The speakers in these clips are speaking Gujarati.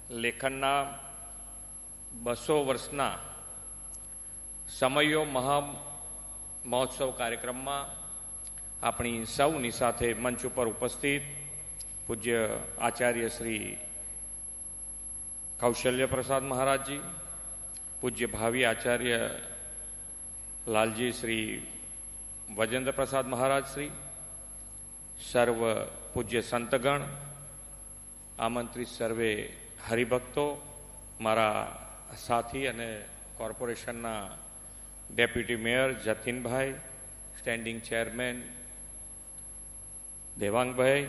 લેખનના 200 વર્ષના સમયો મહા મહોત્સવ કાર્યક્રમમાં આપણી સૌની સાથે મંચ ઉપર ઉપસ્થિત પૂજ્ય આચાર્ય શ્રી કૌશલ્ય પ્રસાદ મહારાજજી, પૂજ્ય ભાવિ આચાર્ય લાલજી શ્રી વજેન્દ્ર પ્રસાદ મહારાજ શ્રી, સર્વ પૂજ્ય સંતગણ, આમંત્રિત સર્વે હરિભક્તો, મારા સાથી અને કોર્પોરેશનના ડેપ્યુટી મેયર જતીનભાઈ, સ્ટેન્ડિંગ ચેરમેન દેવાંગભાઈ,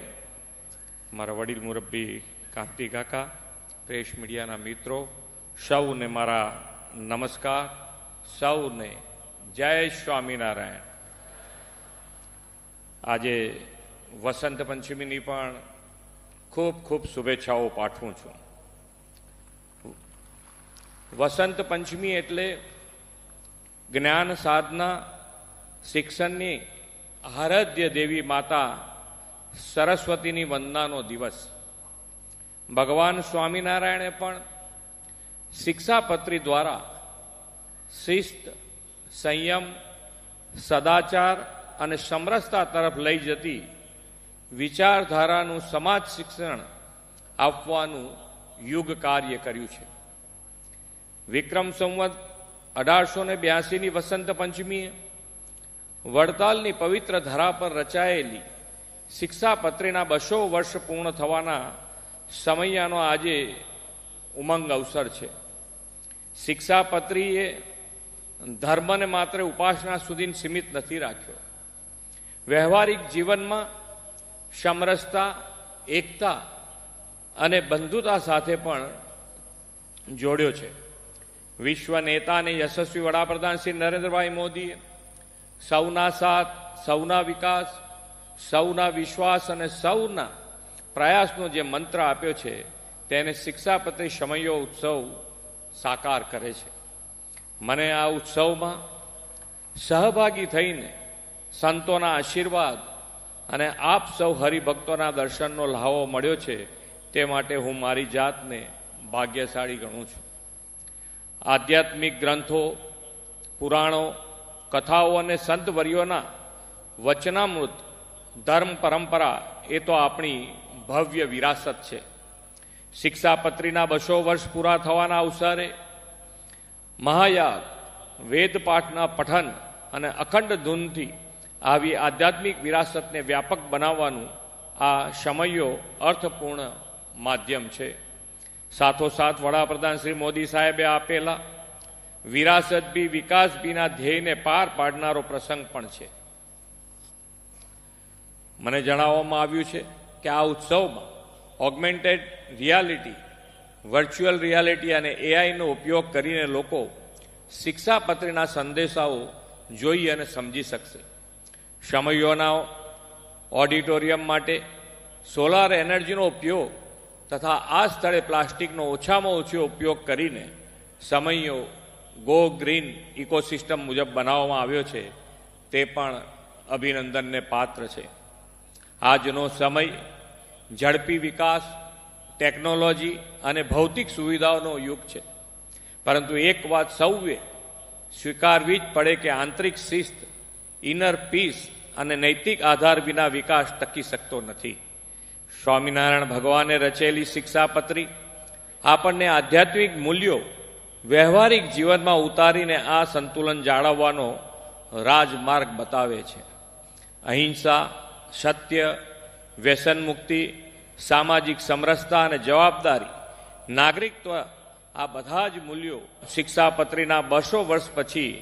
મારા વડીલ મુરબ્બી કાંતિ કાકા, પ્રેસ મીડિયાના મિત્રો, સૌને મારા નમસ્કાર, સૌને જય સ્વામિનારાયણ. આજે વસંત પંચમીની પણ ખૂબ ખૂબ શુભેચ્છાઓ પાઠવું છું. વસંત પંચમી એટલે જ્ઞાન સાધના શિક્ષણની આરાધ્ય દેવી માતા સરસ્વતીની વંદનાનો દિવસ. ભગવાન સ્વામિનારાયણે પણ શિક્ષાપત્રી દ્વારા શિસ્ત, સંયમ, સદાચાર અને સમરસતા તરફ લઈ જતી વિચારધારાનું સમાજ શિક્ષણ આપવાનું યુગ કાર્ય કર્યું છે. વિક્રમ સંવત 1882ની વસંત પંચમીએ વડતાલની પવિત્ર ધરા પર રચાયેલી શિક્ષાપત્રીના 200 વર્ષ પૂર્ણ થવાના સમયનો આજે ઉમંગ અવસર છે. શિક્ષાપત્રીએ ધર્મને માત્ર ઉપાસના સુધી સીમિત નથી રાખ્યો. વ્યવહારિક જીવનમાં સમરસતા, એકતા અને બંધુતા સાથે પણ જોડ્યો છે. વિશ્વ નેતા અને યશસ્વી વડાપ્રધાન શ્રી નરેન્દ્રભાઈ મોદીએ સૌના સાથ, સૌના વિકાસ, સૌના વિશ્વાસ અને સૌના પ્રયાસનો જે મંત્ર આપ્યો છે તેને શિક્ષાપત્રી સમયો ઉત્સવ સાકાર કરે છે. મને આ ઉત્સવમાં સહભાગી થઈને સંતોના આશીર્વાદ અને આપ સૌ હરિભક્તોના દર્શનનો લહાવો મળ્યો છે તે માટે હું મારી જાતને ભાગ્યશાળી ગણું છું. આધ્યાત્મિક ગ્રંથો, પુરાણો, કથાઓ અને સંતવર્યોના વચનામૃત, ધર્મ પરંપરા એ તો આપણી ભવ્ય વિરાસત છે. શિક્ષાપત્રીના 200 વર્ષ પૂરા થવાના અવસરે મહાયાગ, વેદપાઠના પઠન અને અખંડ ધૂનથી આવી આધ્યાત્મિક વિરાસતને વ્યાપક બનાવવાનું આ સમયો અર્થપૂર્ણ માધ્યમ છે. સાથોસાથ વડાપ્રધાન શ્રી મોદી સાહેબે આપેલા વિરાસત બી વિકાસ બીના ધ્યેયને પાર પાડનારો પ્રસંગ પણ છે. મને જણાવવામાં આવ્યું છે કે આ ઉત્સવમાં ઓગમેન્ટેડ રિયાલિટી, વર્ચ્યુઅલ રિયાલિટી અને એઆઈનો ઉપયોગ કરીને લોકો શિક્ષાપત્રીના સંદેશાઓ જોઈ અને સમજી શકશે. સમયોના ઓડિટોરિયમ માટે સોલાર એનર્જીનો ઉપયોગ તથા આ સ્થળે પ્લાસ્ટિકનો ઓછામાં ઓછો ઉપયોગ કરીને સમયો ગો ગ્રીન ઇકોસિસ્ટમ મુજબ બનાવવામાં આવ્યો છે તે પણ અભિનંદનને પાત્ર છે. આજનો સમય ઝડપી વિકાસ, ટેકનોલોજી અને ભૌતિક સુવિધાઓનો યુગ છે, પરંતુ એક વાત સૌએ સ્વીકારવી જ પડે કે આંતરિક શિસ્ત, ઇનર પીસ અને નૈતિક આધાર વિના વિકાસ ટકી શકતો નથી. સ્વામિનારાયણ ભગવાને રચેલી શિક્ષાપત્રી આપણને આધ્યાત્મિક મૂલ્યો વ્યવહારિક જીવનમાં ઉતારીને આ સંતુલન જાળવવાનો રાજમાર્ગ બતાવે છે. અહિંસા, સત્ય, વ્યસન મુક્તિ, સામાજિક સમરસતા અને જવાબદારી, નાગરિકત્વ, આ બધા જ મૂલ્યો શિક્ષાપત્રીના 200 વર્ષ પછી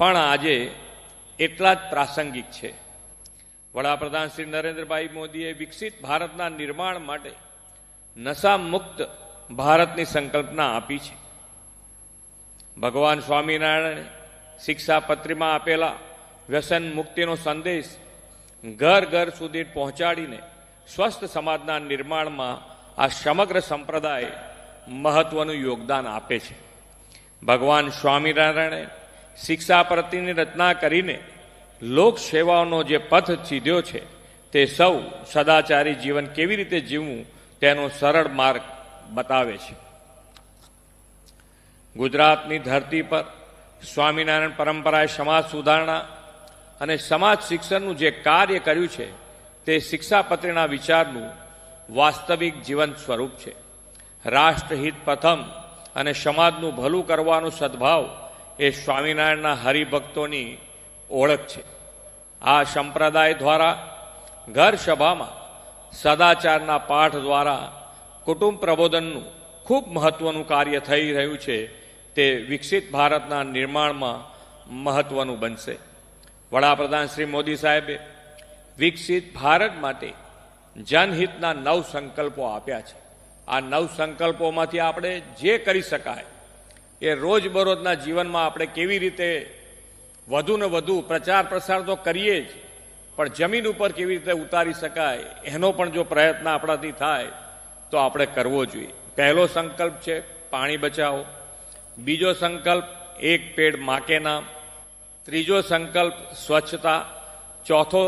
પણ આજે એટલા જ પ્રાસંગિક છે. વડાપ્રધાન શ્રી નરેન્દ્રભાઈ મોદીએ વિકસિત ભારતના નિર્માણ માટે નશા મુક્ત ભારતની સંકલ્પના આપી છે. ભગવાન સ્વામિનારાયણે શિક્ષાપત્રીમાં આપેલા વ્યસન મુક્તિનો સંદેશ ઘર ઘર સુધી પહોંચાડીને સ્વસ્થ સમાજના નિર્માણમાં આ સમગ્ર સંપ્રદાય મહત્વનું યોગદાન આપે છે. ભગવાન સ્વામિનારાયણે શિક્ષાપત્રીની રચના કરીને લોક સેવાઓનો જે પથ ચીધ્યો છે તે સૌ સદાચારી જીવન કેવી રીતે જીવવું તેનો સરળ માર્ગ બતાવે છે. ગુજરાતની ધરતી પર સ્વામિનારાયણ પરંપરાએ સમાજ સુધારણા અને સમાજ શિક્ષણનું જે કાર્ય કર્યું છે તે શિક્ષાપત્રીના વિચારનું વાસ્તવિક જીવંત સ્વરૂપ છે. રાષ્ટ્રહિત પ્રથમ અને સમાજનું ભલું કરવાનું સદભાવ એ સ્વામિનારાયણના હરિભક્તોની ઓળખ છે. આ સંપ્રદાય દ્વારા ઘર સભામાં સદાચારના પાઠ દ્વારા કુટુંબ પ્રબોધનનું ખૂબ મહત્વનું કાર્ય થઈ રહ્યું છે. તે વિકસિત ભારતના નિર્માણમાં મહત્વનું બનશે. વડાપ્રધાન શ્રી મોદી સાહેબે વિકસિત ભારત માટે જનહિતના 9 સંકલ્પો આપ્યા છે. આ 9 સંકલ્પોમાંથી આપણે જે કરી શકાય એ રોજબરોજના જીવનમાં આપણે કેવી રીતે વધુ ને વધુ પ્રચાર પ્રસાર તો કરીએ જ, પણ જમીન ઉપર કેવી રીતે ઉતારી શકાય એનો પણ જો પ્રયત્ન આપણાથી થાય તો આપણે કરવો જોઈએ. પહેલો સંકલ્પ છે પાણી બચાવો. બીજો સંકલ્પ એક પેડ માં કે નામ. ત્રીજો સંકલ્પ સ્વચ્છતા. ચોથો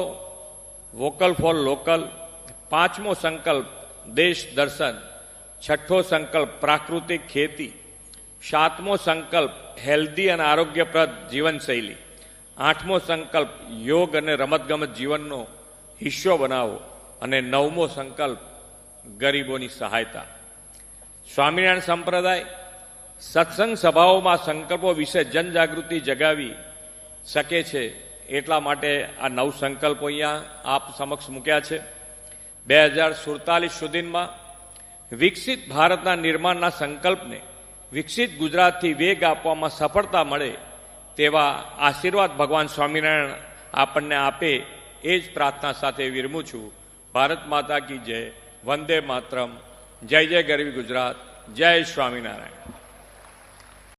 વોકલ ફોર લોકલ. પાંચમો સંકલ્પ દેશ દર્શન. છઠ્ઠો સંકલ્પ પ્રાકૃતિક ખેતી. સાતમો સંકલ્પ હેલ્ધી અને આરોગ્યપ્રદ જીવનશૈલી. આઠમો સંકલ્પ યોગ અને રમતગમત જીવનનો હિસ્સો બનાવો. અને 9મો સંકલ્પ ગરીબોની સહાયતા. સ્વામિનારાયણ સંપ્રદાય સત્સંગ સભાઓમાં સંકલ્પો વિશે જનજાગૃતિ જગાવી શકે છે. એટલા માટે આ 9 સંકલ્પો અહીંયા આપ સમક્ષ મૂક્યા છે. 2047 સુધીમાં વિકસિત ભારતના નિર્માણના સંકલ્પને વિકસિત ગુજરાતથી વેગ આપવામાં સફળતા મળે તેવા આશીર્વાદ ભગવાન સ્વામિનારાયણ આપણને આપે એ જ પ્રાર્થના સાથે વિરમું છું. ભારત માતા કી જય. વંદે માતરમ. જય જય ગરવી ગુજરાત. જય સ્વામિનારાયણ.